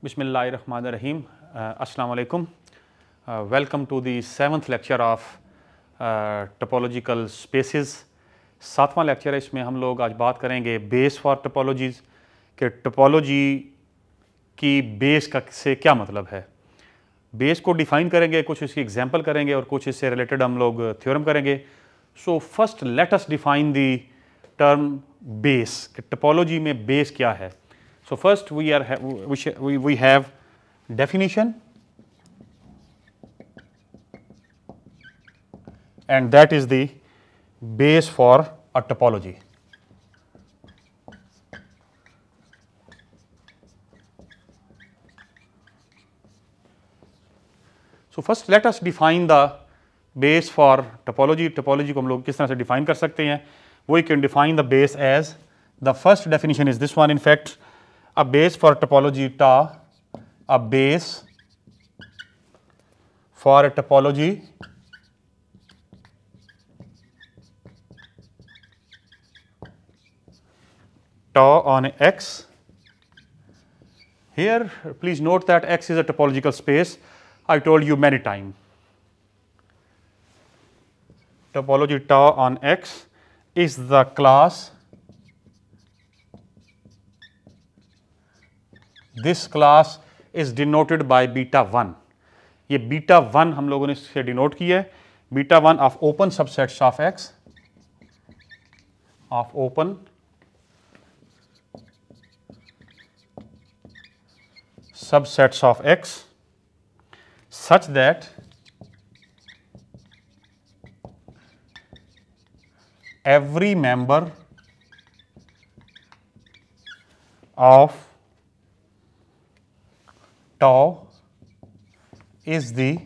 Bismillahirrahmanirrahim. Assalamu alaikum. Welcome to the 7th lecture of topological spaces. 7वां lecture है, इसमें हम लोग आज बात करेंगे बेस फॉर टोपोलॉजीज़ कि टोपोलॉजी की बेस का से क्या मतलब है। बेस को डिफ़ाइन करेंगे, कुछ इसकी एग्जांपल करेंगे और कुछ इससे रिलेटेड हम लोग थ्योरम करेंगे। सो first let us define the term base कि टोपोलॉजी में बेस क्या है। So first we have definition, and that is the base for a topology. So first let us define the base for topology. Topology को हम लोग किस तरह से define कर सकते हैं? We can define the base as, the first definition is this one in fact, a base for topology tau, a base for a topology tau on X. Here please note that X is a topological space. I told you many times. Topology tau on X is the class, this class is denoted by beta 1. ये beta 1 हम लोगों ने इससे denote किया है, beta 1 of open subsets of X, of open subsets of X such that every member of tau is the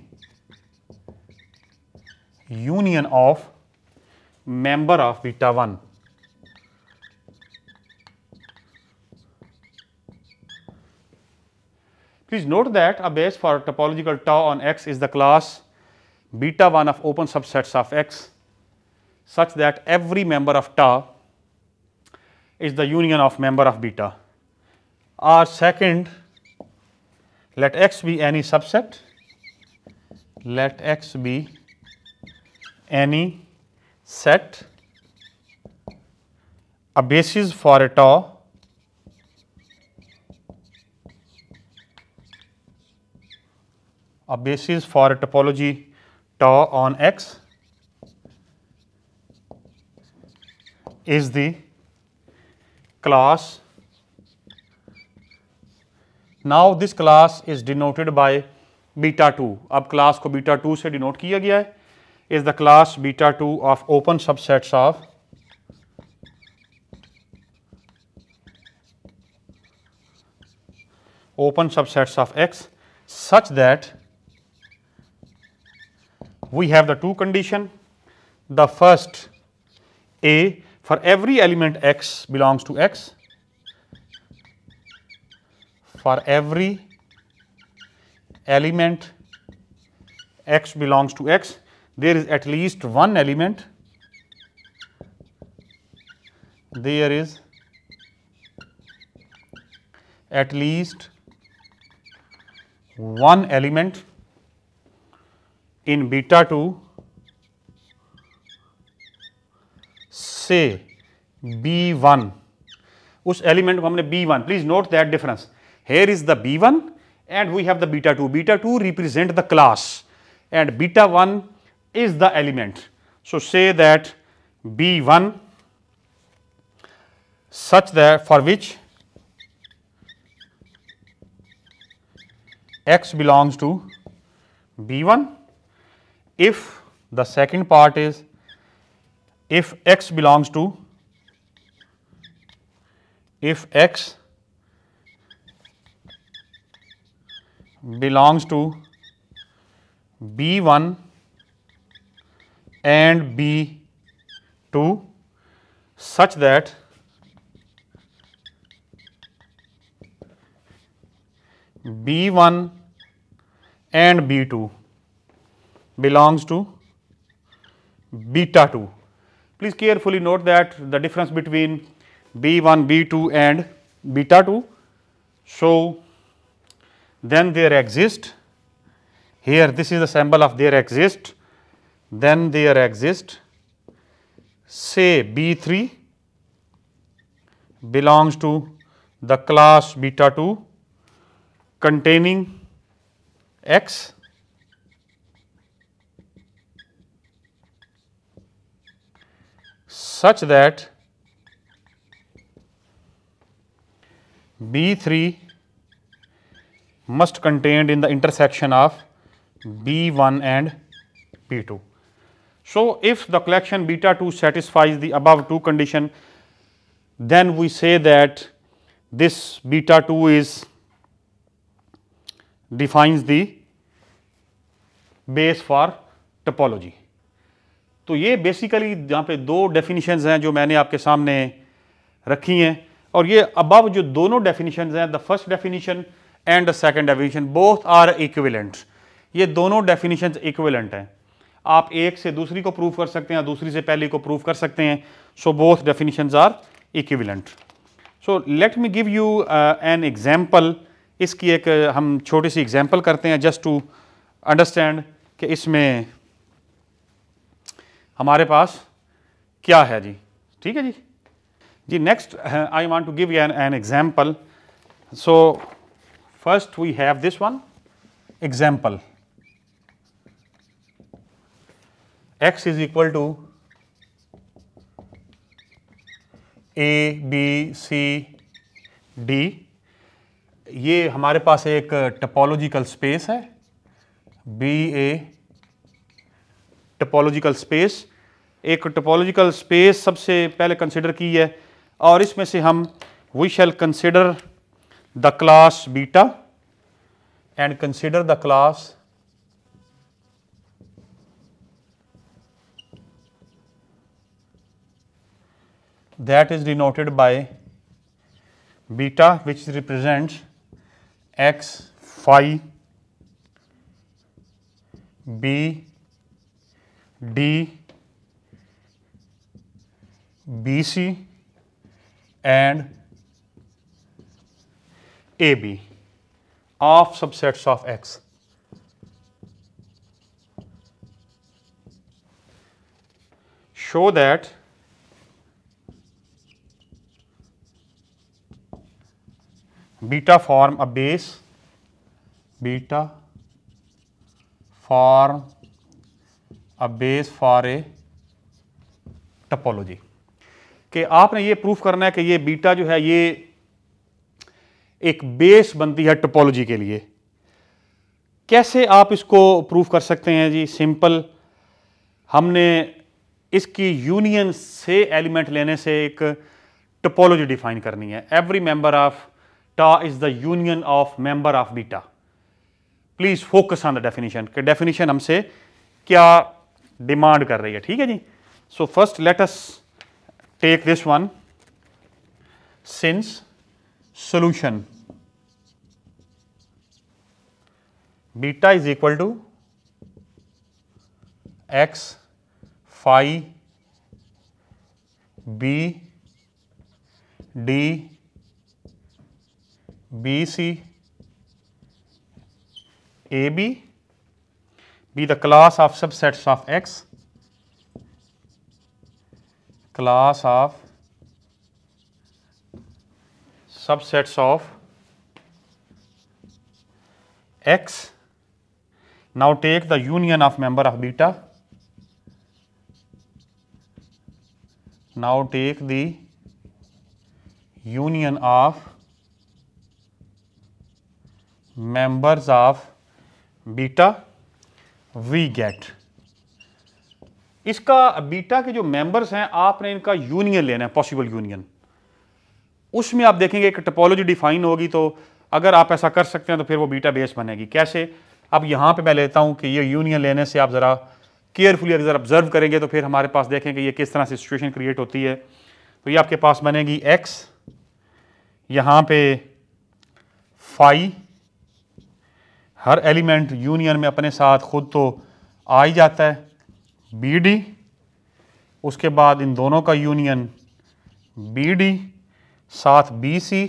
union of member of beta 1. Please note that a base for topological tau on X is the class beta 1 of open subsets of X such that every member of tau is the union of member of beta. Or second, let X be any subset, let X be any set, a basis for a tau for a topology tau on X is the class. Now this class is denoted by beta 2. अब class को beta 2 से denote किया गया है, is the class beta 2 of open subsets of X such that we have the two condition. The first, A, for every element X belongs to X, for every element X belongs to X, there is at least one element, there is at least one element in beta 2, say B1, उस element को हमने B1, please note that difference. Here is the B1 and we have the beta 2. Beta 2 represent the class and beta 1 is the element. So say that B1 such that for which X belongs to B1, if the second part is if X belongs to B1 and B2 such that B1 and B2 belongs to beta 2. Please carefully note that the difference between B1, B2 and beta 2. So then there exist, here this is the symbol of there exist, then there exist say B3 belongs to the class beta 2 containing X such that B3 must contained in the intersection of B1 and B2. So, if the collection beta 2 satisfies the above two condition, then we say that this beta 2 is defines the base for topology. तो ये basically यहाँ पे दो definitions हैं जो मैंने आपके सामने रखी हैं, और ये अबव जो दोनों डेफिनेशंस हैं, the first definition and the second definition, both are equivalent. ये दोनों डेफिनेशंस इक्विवेलेंट हैं. आप एक से दूसरी को प्रूव कर सकते हैं, दूसरी से पहली को प्रूव कर सकते हैं. So both definitions are equivalent. So let me give you an example. इसकी एक हम छोटी सी एग्जांपल करते हैं जस्ट टू अंडरस्टैंड कि इसमें हमारे पास क्या है जी. ठीक है जी. जी next I want to give an example. So first we have this one example. X is equal to A, B, C, D. ये हमारे पास एक टपोलॉजिकल स्पेस है. बी ए टपोलॉजिकल स्पेस, एक टपोलॉजिकल स्पेस सबसे पहले कंसिडर की है, और इसमें से हम we shall consider the class beta and consider the class that is denoted by beta, which represents X phi B D BC and AB of subsets of X. Show that beta form a base, beta form a base for a topology. कि आपने ये proof करना है कि ये beta जो है ये एक बेस बनती है टोपोलॉजी के लिए. कैसे आप इसको प्रूफ कर सकते हैं जी? सिंपल, हमने इसकी यूनियन से एलिमेंट लेने से एक टोपोलॉजी डिफाइन करनी है. Every member of tau is the union of member of beta. Please focus on the definition कि डेफिनेशन हमसे क्या डिमांड कर रही है. ठीक है जी. So first let us take this one. Since solution beta is equal to x phi b d bc ab be the class of subsets of x, class of subsets of x. Now take the union of member of beta. Now take the union of members of beta. We get इसका beta के जो members हैं आपने इनका union लेना है, possible union. उसमें आप देखेंगे एक टोपोलॉजी डिफाइन होगी, तो अगर आप ऐसा कर सकते हैं तो फिर वो बीटा बेस बनेगी. कैसे? अब यहाँ पे मैं लेता हूँ कि ये यूनियन लेने से आप ज़रा केयरफुली अगर ऑब्जर्व करेंगे तो फिर हमारे पास देखेंगे ये किस तरह से सिचुएशन क्रिएट होती है. तो ये आपके पास बनेगी x, यहाँ पे फाई, हर एलिमेंट यूनियन में अपने साथ खुद तो आ ही जाता है, बी डी, उसके बाद इन दोनों का यूनियन बी डी साथ बी सी,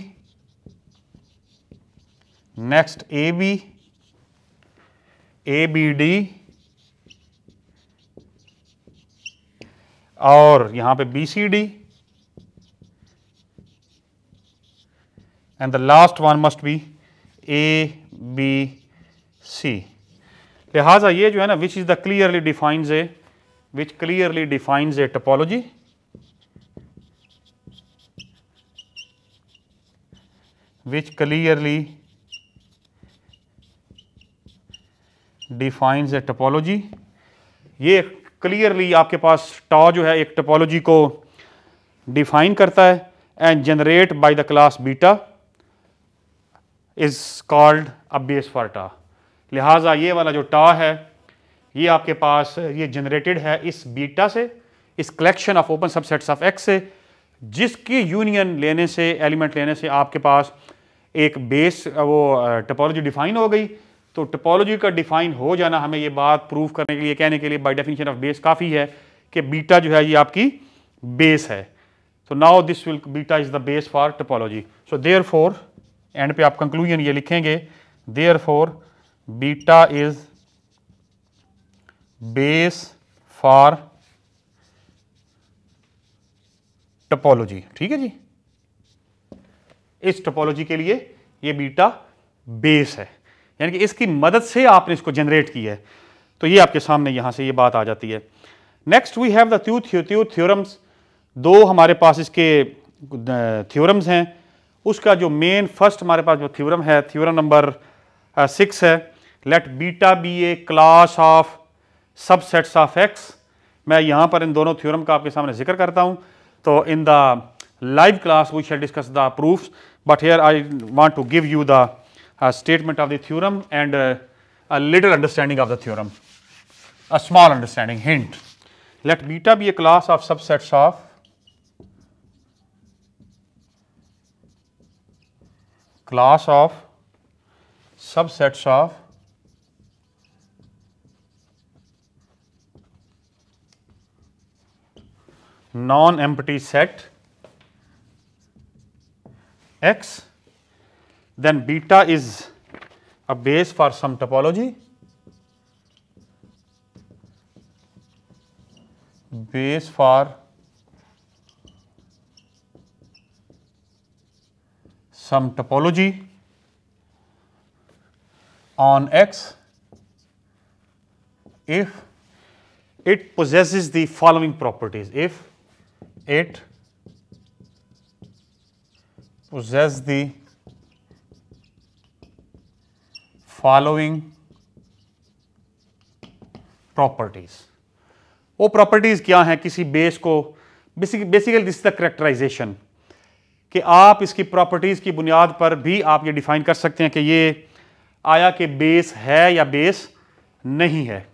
नेक्स्ट ABD और यहां पे BCD and the last one must be ABC। लिहाजा ये जो है ना विच clearly defines A topology, which clearly defines a topology। ये क्लियरली आपके पास टॉ जो है एक टोपोलॉजी को डिफाइन करता है and generate by the class beta is called a base for tau. लिहाजा ये वाला जो टॉ है ये आपके पास ये जनरेटेड है इस बीटा से, इस collection of open subsets of x से, जिसकी यूनियन लेने से, एलिमेंट लेने से आपके पास एक बेस वो टोपोलॉजी डिफाइन हो गई। तो टोपोलॉजी का डिफाइन हो जाना हमें ये बात प्रूव करने के लिए, कहने के लिए बाय डेफिनेशन ऑफ बेस काफ़ी है कि बीटा जो है ये आपकी बेस है। तो now this will beta is the base for topology. So therefore and पे आप कंक्लूजन ये लिखेंगे, therefore beta is base for topology. ठीक है जी, इस टोपोलॉजी के लिए ये बीटा बेस है, यानी कि इसकी मदद से आपने इसको जनरेट किया है। तो ये आपके सामने यहां से ये बात आ जाती है। Next we have the two theorems. दो हमारे पास इसके थ्योरम्स हैं। उसका जो मेन फर्स्ट हमारे पास जो थ्योरम है, थ्योरम नंबर 6 है, let beta b a class of subsets of x. मैं यहां पर इन दोनों थ्योरम का आपके सामने जिक्र करता हूं। तो in the live class we shall discuss the proofs, but here I want to give you the statement of the theorem and a little understanding of the theorem, a small understanding hint. Let beta be a class of subsets of non-empty set X, then beta is a base for some topology, base for some topology on X if it possesses the following properties. If it possess the following properties। वो properties क्या हैं किसी base को, basically this is the characterisation, कि आप इसकी properties की बुनियाद पर भी आप ये डिफाइन कर सकते हैं कि ये आया कि बेस है या बेस नहीं है।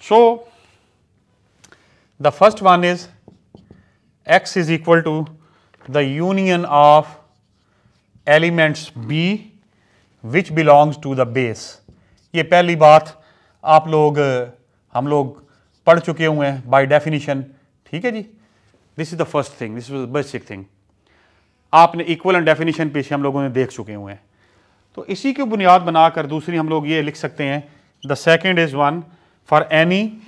So the first one is x is equal to the union of elements B which belongs to the base। ये पहली बात आप लोग हम लोग पढ़ चुके हुए हैं बाय डेफिनेशन। ठीक है जी, this is the first thing, this is the basic thing. आपने इक्वलेंट डेफिनेशन पीछे हम लोगों ने देख चुके हुए हैं। तो इसी की बुनियाद बनाकर दूसरी हम लोग ये लिख सकते हैं, the second is one for any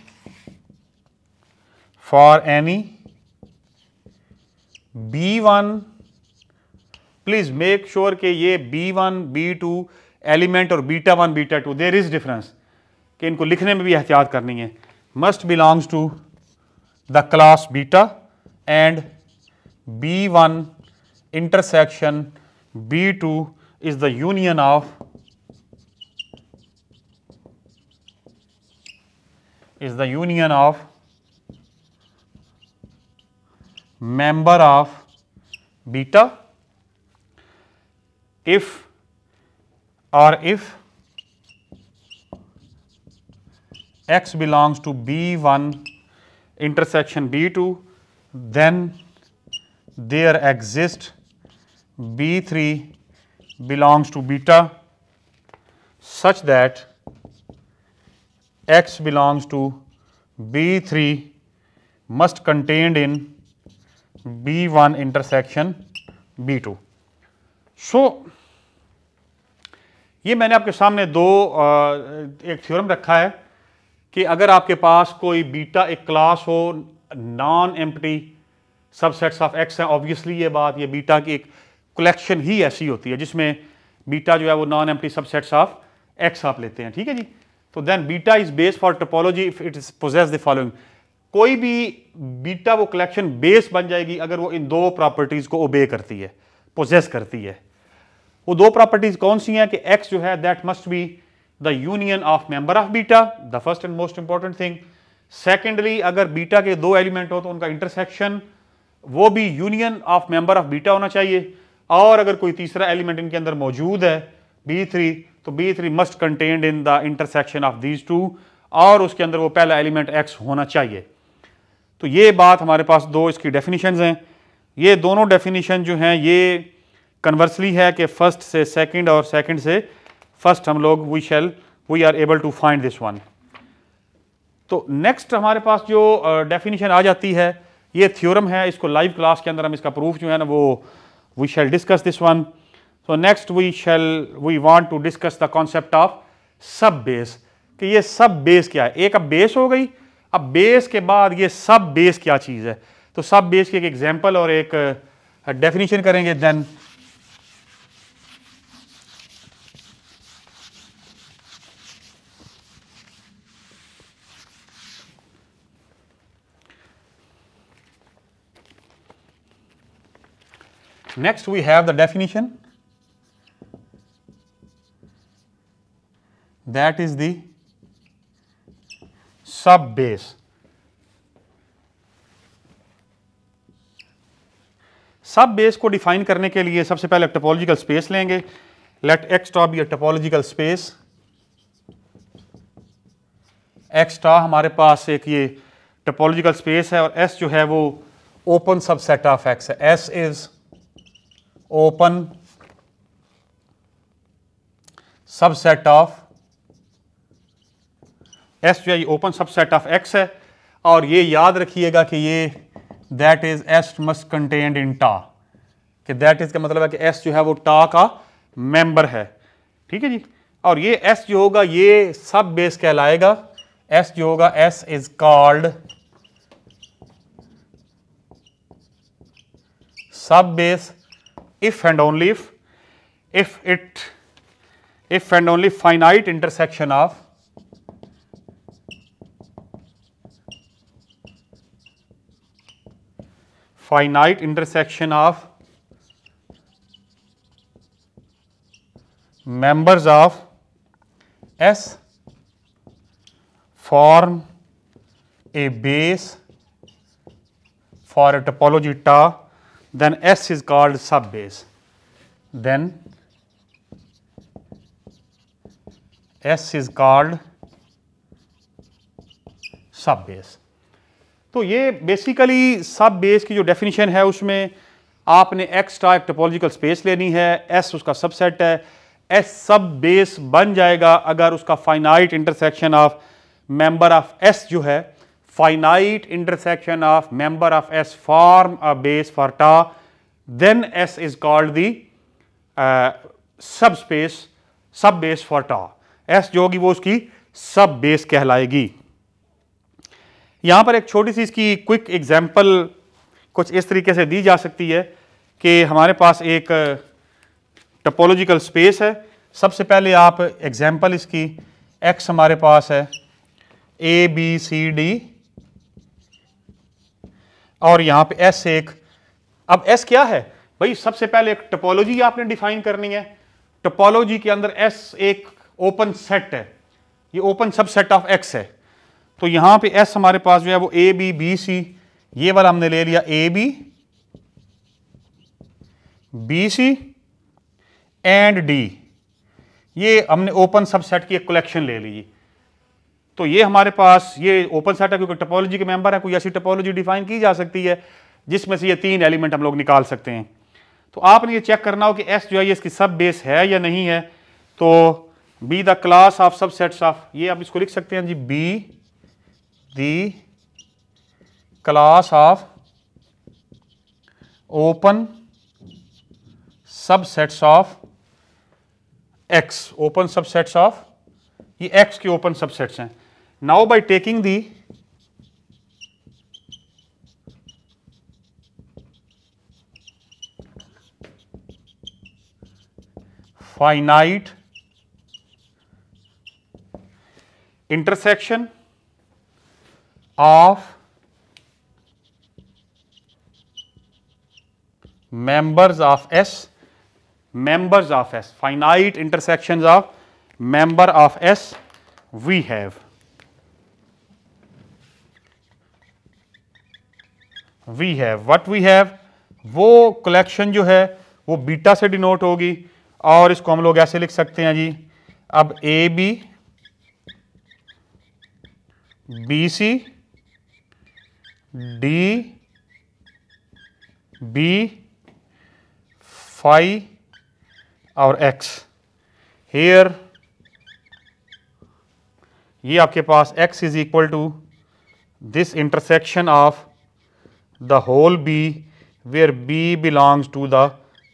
B1। Please make sure कि ये B1 B2 एलिमेंट और β1 β2 देयर इज डिफरेंस, कि इनको लिखने में भी एहतियात करनी है। Must belongs to the class beta and B1 intersection B2 is the union of member of beta if x belongs to B1 intersection B2, then there exists B3 belongs to beta such that x belongs to B3 must contained in B1 intersection B2। सो ये मैंने आपके सामने एक theorem रखा है कि अगर आपके पास कोई बीटा एक क्लास हो, non empty subsets of x है, ऑब्वियसली ये बीटा की एक कलेक्शन ही ऐसी होती है जिसमें बीटा जो है वो non empty subsets of x आप लेते हैं, ठीक है जी। तो then beta is base for topology if it is possesses the following. कोई भी बीटा वो कलेक्शन बेस बन जाएगी अगर वो इन दो प्रॉपर्टीज को ओबे करती है, पोजेस करती है। वो दो प्रॉपर्टीज कौन सी हैं कि एक्स जो है that must be the union of member of beta, the first and most important thing. Secondly, अगर बीटा के दो एलिमेंट हो तो उनका इंटरसेक्शन वो भी union of member of beta होना चाहिए। और अगर कोई तीसरा एलिमेंट इनके अंदर मौजूद है B3, तो B3 must contained in the intersection of these two, और उसके अंदर वो पहला एलिमेंट एक्स होना चाहिए। तो ये बात हमारे पास दो इसकी डेफिनेशंस हैं। ये दोनों डेफिनेशन जो हैं ये कन्वर्सली है कि फर्स्ट से सेकंड और सेकंड से फर्स्ट हम लोग we are able to find this one. तो नेक्स्ट हमारे पास जो डेफिनेशन आ जाती है ये थ्योरम है, इसको लाइव क्लास के अंदर हम इसका प्रूफ जो है ना वो we shall discuss this one. So next we want to discuss the concept of sub base, कि ये सब बेस क्या है। एक अब बेस हो गई, अब बेस के बाद ये सब बेस क्या चीज़ है। तो सब बेस की एक एग्जाम्पल और एक डेफिनेशन करेंगे। Then next we have the definition, that is the sub base। Sub base को डिफाइन करने के लिए सबसे पहले टोपोलॉजिकल स्पेस लेंगे। Let x star be a topological space. X star हमारे पास एक ये टोपोलॉजिकल स्पेस है और एस जो है वो ओपन सबसेट ऑफ एक्स है। S is open subset of S जो है ये ओपन सबसेट ऑफ एक्स है। और ये याद रखिएगा कि ये that is S must contained in टा, कि दैट इज का मतलब है कि एस जो है वो टा का मेंबर है, ठीक है जी। और ये एस जो होगा ये सब बेस कहलाएगा। एस जो होगा एस इज कॉल्ड सब base if and only if and only finite intersection of members of S form a base for a topology ta, then S is called subbase. Then S is called subbase. तो ये basically सब base की जो definition है उसमें आपने x star एक topological space लेनी है, एस उसका सबसेट है। एस सब बेस बन जाएगा अगर उसका finite intersection of member of S जो है, finite intersection of member of S form a base for tau, then S is called the sub base for टा। एस जो होगी वो उसकी सब बेस कहलाएगी। यहां पर एक छोटी सी इसकी क्विक एग्जांपल कुछ इस तरीके से दी जा सकती है कि हमारे पास एक टोपोलॉजिकल स्पेस है। सबसे पहले आप एग्जांपल इसकी एक्स हमारे पास है ए बी सी डी और यहां पे एस एक। अब एस क्या है भाई, सबसे पहले एक टोपोलॉजी आपने डिफाइन करनी है। टोपोलॉजी के अंदर एस एक ओपन सेट है, ये ओपन सबसेट ऑफ एक्स है। तो यहां पे एस हमारे पास जो है वो ए बी बी सी, ये वाला हमने ले लिया a B B c and d, ये हमने ओपन सबसेट की एक कलेक्शन ले ली। तो ये हमारे पास ये ओपन सेट है क्योंकि टोपोलॉजी के मेंबर है। कोई ऐसी टोपोलॉजी डिफाइन की जा सकती है जिसमें से ये तीन एलिमेंट हम लोग निकाल सकते हैं। तो आपने ये चेक करना हो कि एस जो है ये इसकी सब बेस है या नहीं है। तो B the class of subsets of, ये आप इसको लिख सकते हैं जी, B the class of open subsets of X open subsets of, ये एक्स के ओपन सबसेट्स हैं. Now by taking the finite intersection of members of S, finite intersections of member of S, we have what we have, वो collection जो है वो beta से denote होगी और इसको हम लोग ऐसे लिख सकते हैं जी. अब a B B C D B phi और एक्स, हेयर ये आपके पास x is equal to this intersection of the whole B where B belongs to the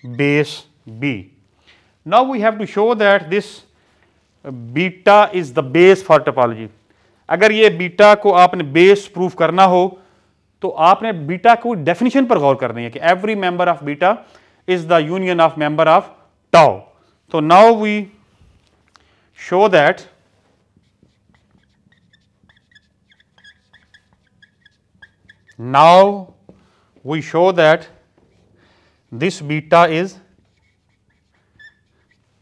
base B. Now we have to show that this beta is the base for topology. अगर ये beta को आपने base proof करना हो तो आपने beta को definition पर गौर करनी है कि every member of beta is the union of member of tau. तो now we show that this beta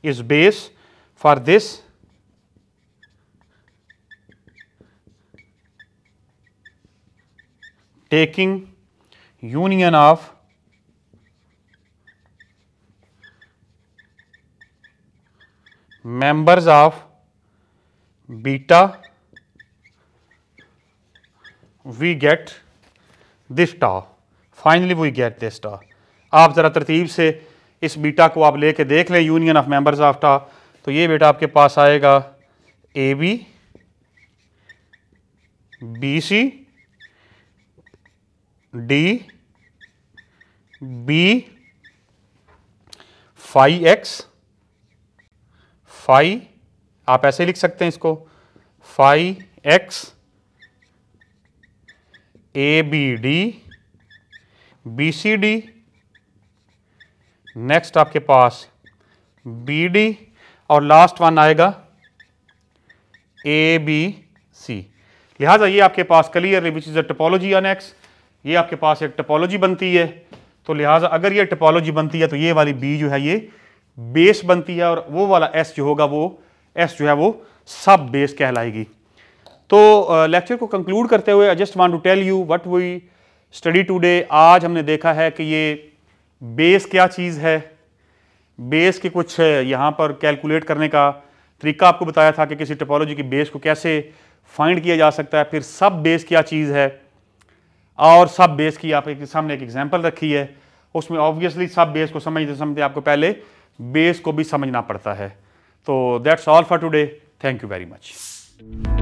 is base for this taking union of members of beta, we get this tau. Finally we get this tau. आप ज़रा तरतीब से इस beta को आप लेके देख लें यूनियन ऑफ मेंबर्स ऑफ टा. तो ये बेटा आपके पास आएगा A B B C D B phi X phi, आप ऐसे लिख सकते हैं इसको, phi X A B D B C D, next आपके पास बी डी और लास्ट वन आएगा ए बी सी. लिहाजा ये आपके पास clearly which is a topology on X, ये आपके पास एक टोपोलॉजी बनती है. तो लिहाजा अगर ये टोपोलॉजी बनती है तो ये वाली बी जो है ये बेस बनती है और वो वाला एस जो होगा वो एस जो है वो सब बेस कहलाएगी. तो लेक्चर को कंक्लूड करते हुए I just want to tell you what we study today. आज हमने देखा है कि ये बेस क्या चीज़ है, बेस के कुछ यहाँ पर कैलकुलेट करने का तरीका आपको बताया था कि किसी टोपोलॉजी की बेस को कैसे फाइंड किया जा सकता है. फिर सब बेस क्या चीज़ है और सब बेस की आप एक सामने एक एग्जांपल रखी है. उसमें ऑब्वियसली सब बेस को समझते समझते आपको पहले बेस को भी समझना पड़ता है. तो that's all for today. Thank you very much.